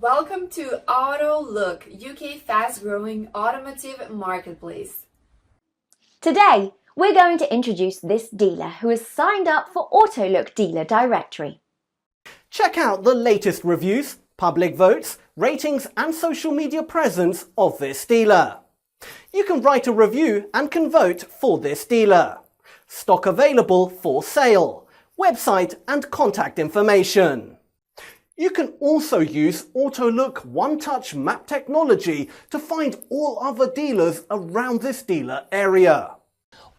Welcome to Autolook, UK fast-growing automotive marketplace. Today, we're going to introduce this dealer who has signed up for Autolook Dealer Directory. Check out the latest reviews, public votes, ratings and social media presence of this dealer. You can write a review and can vote for this dealer. Stock available for sale, website and contact information. You can also use Autolook one-touch map technology to find all other dealers around this dealer area.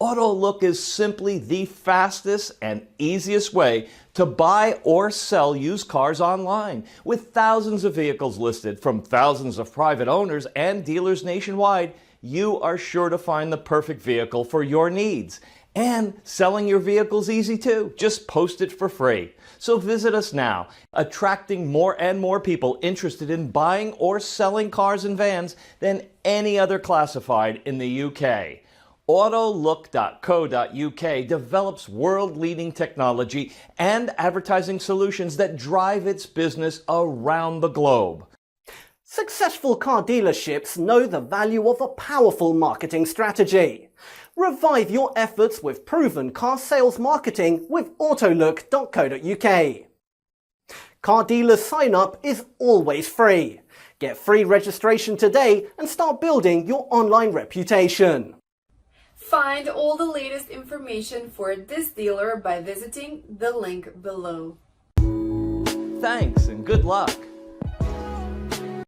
Autolook is simply the fastest and easiest way to buy or sell used cars online. With thousands of vehicles listed from thousands of private owners and dealers nationwide, you are sure to find the perfect vehicle for your needs. And selling your vehicle's easy too. Just post it for free. So visit us now, attracting more and more people interested in buying or selling cars and vans than any other classified in the UK. Autolook.co.uk develops world-leading technology and advertising solutions that drive its business around the globe. Successful car dealerships know the value of a powerful marketing strategy. Revive your efforts with proven car sales marketing with Autolook.co.uk. Car dealers sign up is always free. Get free registration today and start building your online reputation. Find all the latest information for this dealer by visiting the link below. Thanks and good luck.